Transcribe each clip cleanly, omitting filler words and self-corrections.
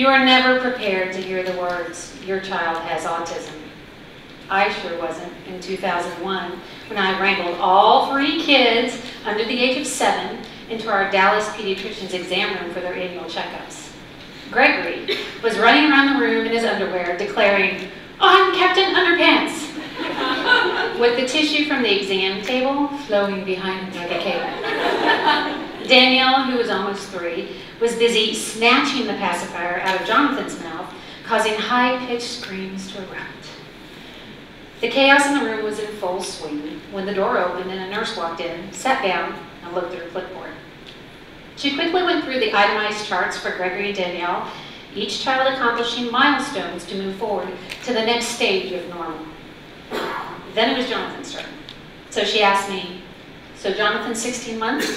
You are never prepared to hear the words, "Your child has autism." I sure wasn't in 2001 when I wrangled all 3 kids under the age of 7 into our Dallas pediatrician's exam room for their annual checkups. Gregory was running around the room in his underwear declaring, "I'm Captain Underpants," with the tissue from the exam table flowing behind him like a cape. Danielle, who was almost 3, was busy snatching the pacifier out of Jonathan's mouth, causing high-pitched screams to erupt. The chaos in the room was in full swing when the door opened and a nurse walked in, sat down, and looked at her clipboard. She quickly went through the itemized charts for Gregory and Danielle, each child accomplishing milestones to move forward to the next stage of normal. Then it was Jonathan's turn. So she asked me, "So Jonathan's 16 months?"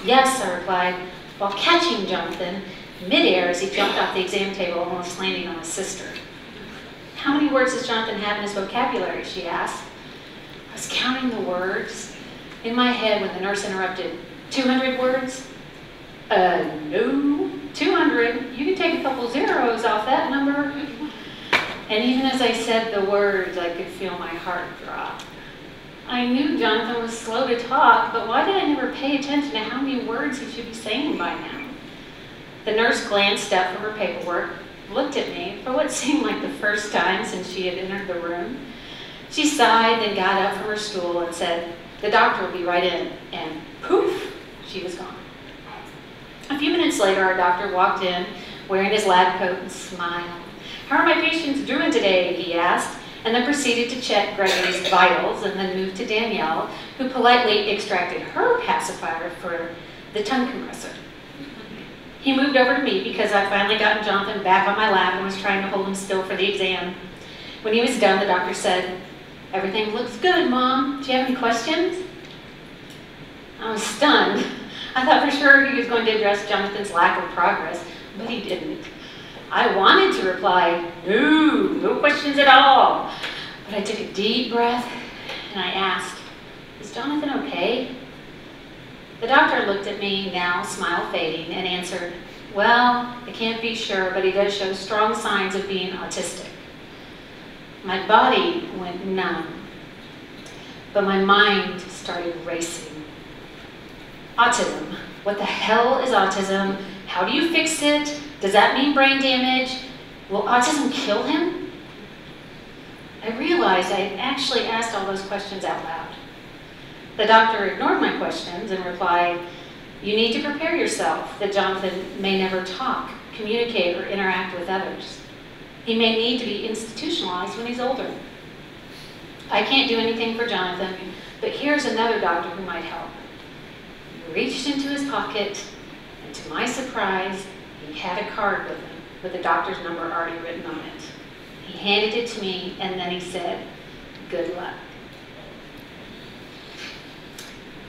"Yes," I replied, while catching Jonathan midair as he jumped off the exam table, almost landing on his sister. "How many words does Jonathan have in his vocabulary?" she asked. I was counting the words in my head when the nurse interrupted. 200 words? No, 200. You can take a couple zeros off that number. And even as I said the words, I could feel my heart drop. I knew Jonathan was slow to talk, but why did I never pay attention to how many words he should be saying by now? The nurse glanced up from her paperwork, looked at me for what seemed like the first time since she had entered the room. She sighed, then got up from her stool and said, "The doctor will be right in," and poof, she was gone. A few minutes later, our doctor walked in wearing his lab coat and smiled. "How are my patients doing today?" he asked, and then proceeded to check Gregory's vitals and then moved to Danielle, who politely extracted her pacifier for the tongue compressor. He moved over to me because I'd finally gotten Jonathan back on my lap and was trying to hold him still for the exam. When he was done, the doctor said, "Everything looks good, Mom. Do you have any questions?" I was stunned. I thought for sure he was going to address Jonathan's lack of progress, but he didn't. I wanted to reply, no questions at all. But I took a deep breath and I asked, "Is Jonathan okay?" The doctor looked at me, now smile fading, and answered, "Well, I can't be sure, but he does show strong signs of being autistic." My body went numb, but my mind started racing. Autism. What the hell is autism? How do you fix it? Does that mean brain damage? Will autism kill him? I realized I had actually asked all those questions out loud. The doctor ignored my questions and replied, "You need to prepare yourself that Jonathan may never talk, communicate, or interact with others. He may need to be institutionalized when he's older. I can't do anything for Jonathan, but here's another doctor who might help." He reached into his pocket, and to my surprise, he had a card with him, with the doctor's number already written on it. He handed it to me, and then he said, "Good luck."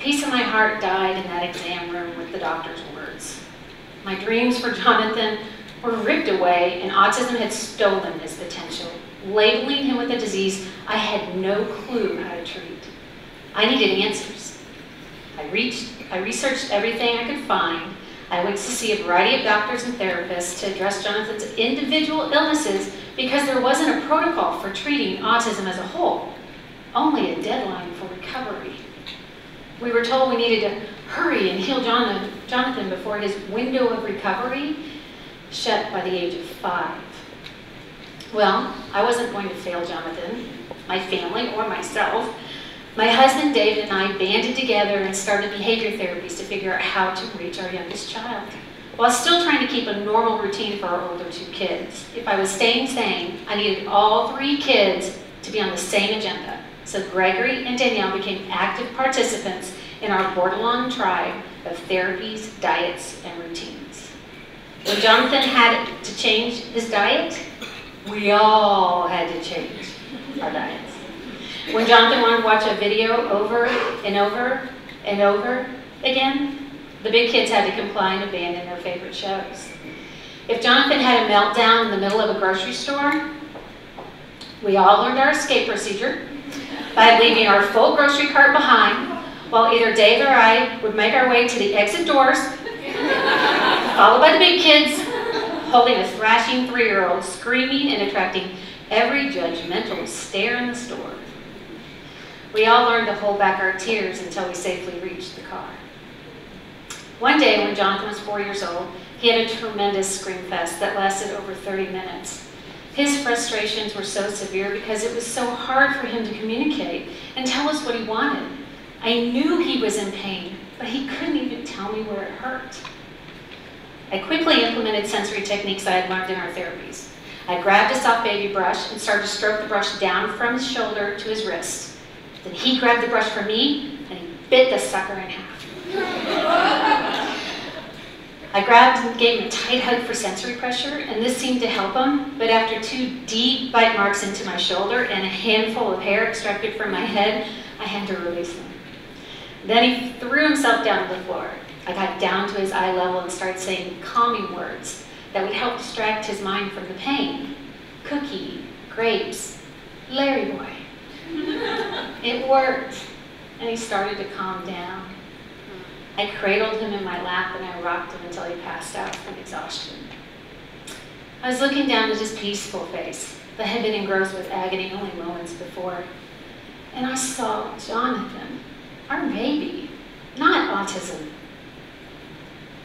Peace in my heart died in that exam room with the doctor's words. My dreams for Jonathan were ripped away, and autism had stolen his potential, labeling him with a disease I had no clue how to treat. I needed answers. I researched everything I could find. I went to see a variety of doctors and therapists to address Jonathan's individual illnesses because there wasn't a protocol for treating autism as a whole, only a deadline for recovery. We were told we needed to hurry and heal Jonathan before his window of recovery shut by the age of 5. Well, I wasn't going to fail Jonathan, my family, or myself. My husband, David, and I banded together and started behavior therapies to figure out how to reach our youngest child, while still trying to keep a normal routine for our older 2 kids. If I was staying sane, I needed all 3 kids to be on the same agenda. So Gregory and Danielle became active participants in our Bordelon tribe of therapies, diets, and routines. When Jonathan had to change his diet, we all had to change our diets. When Jonathan wanted to watch a video over and over and over again, the big kids had to comply and abandon their favorite shows. If Jonathan had a meltdown in the middle of a grocery store, we all learned our escape procedure by leaving our full grocery cart behind, while either Dave or I would make our way to the exit doors, followed by the big kids, holding a thrashing 3-year-old, screaming and attracting every judgmental stare in the store. We all learned to hold back our tears until we safely reached the car. One day when Jonathan was 4 years old, he had a tremendous scream fest that lasted over 30 minutes. His frustrations were so severe because it was so hard for him to communicate and tell us what he wanted. I knew he was in pain, but he couldn't even tell me where it hurt. I quickly implemented sensory techniques I had learned in our therapies. I grabbed a soft baby brush and started to stroke the brush down from his shoulder to his wrist. Then he grabbed the brush from me and he bit the sucker in half. I grabbed and gave him a tight hug for sensory pressure, and this seemed to help him, but after 2 deep bite marks into my shoulder and a handful of hair extracted from my head, I had to release him. Then he threw himself down to the floor. I got down to his eye level and started saying calming words that would help distract his mind from the pain. Cookie, grapes, Larry boy. It worked, and he started to calm down. I cradled him in my lap and I rocked him until he passed out from exhaustion. I was looking down at his peaceful face that had been engrossed with agony only moments before, and I saw Jonathan, our baby, not autism.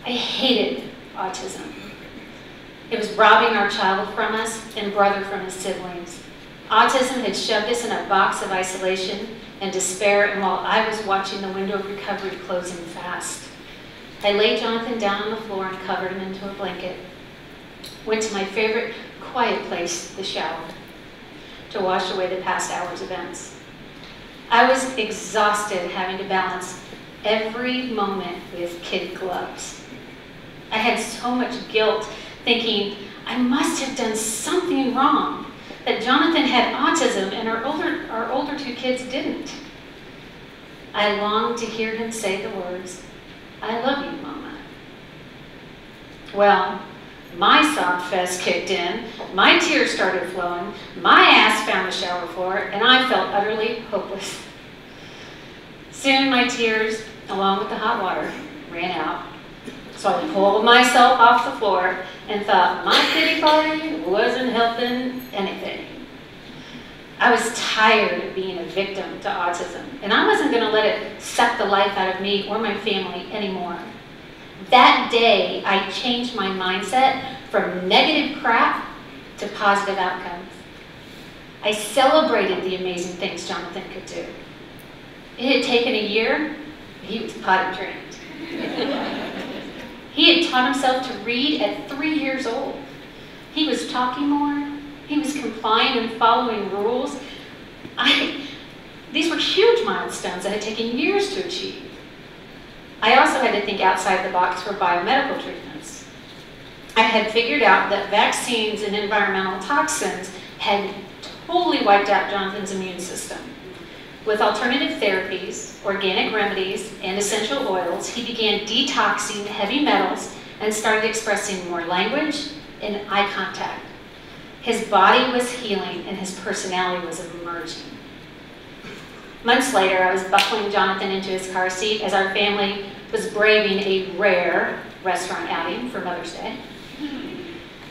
I hated autism. It was robbing our child from us and brother from his siblings. Autism had shoved us in a box of isolation and despair, and while I was watching the window of recovery closing fast, I laid Jonathan down on the floor and covered him into a blanket. Went to my favorite quiet place, the shower, to wash away the past hour's events. I was exhausted having to balance every moment with kid gloves. I had so much guilt, thinking I must have done something wrong, that Jonathan had autism and our older 2 kids didn't. I longed to hear him say the words, "I love you, Mama." Well, my sob fest kicked in, my tears started flowing, my ass found the shower floor, and I felt utterly hopeless. Soon my tears, along with the hot water, ran out. So I pulled myself off the floor and thought my pity party wasn't helping anything. I was tired of being a victim to autism, and I wasn't going to let it suck the life out of me or my family anymore. That day, I changed my mindset from negative crap to positive outcomes. I celebrated the amazing things Jonathan could do. It had taken a year, but he was potty trained. He had taught himself to read at 3 years old. He was talking more. He was complying and following rules. These were huge milestones that had taken years to achieve. I also had to think outside the box for biomedical treatments. I had figured out that vaccines and environmental toxins had totally wiped out Jonathan's immune system. With alternative therapies, organic remedies, and essential oils, he began detoxing heavy metals and started expressing more language and eye contact. His body was healing and his personality was emerging. Months later, I was buckling Jonathan into his car seat as our family was braving a rare restaurant outing for Mother's Day.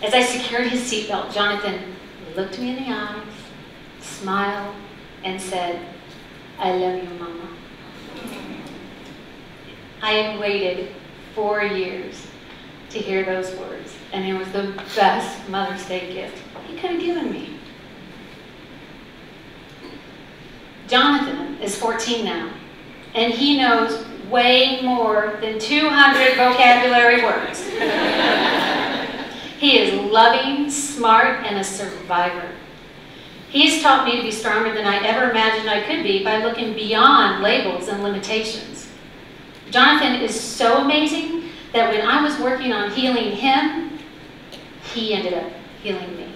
As I secured his seatbelt, Jonathan looked me in the eyes, smiled, and said, "I love you, Mama." I had waited 4 years to hear those words, and it was the best Mother's Day gift he could have given me. Jonathan is 14 now, and he knows way more than 200 vocabulary words. He is loving, smart, and a survivor. He's taught me to be stronger than I ever imagined I could be by looking beyond labels and limitations. Jonathan is so amazing that when I was working on healing him, he ended up healing me.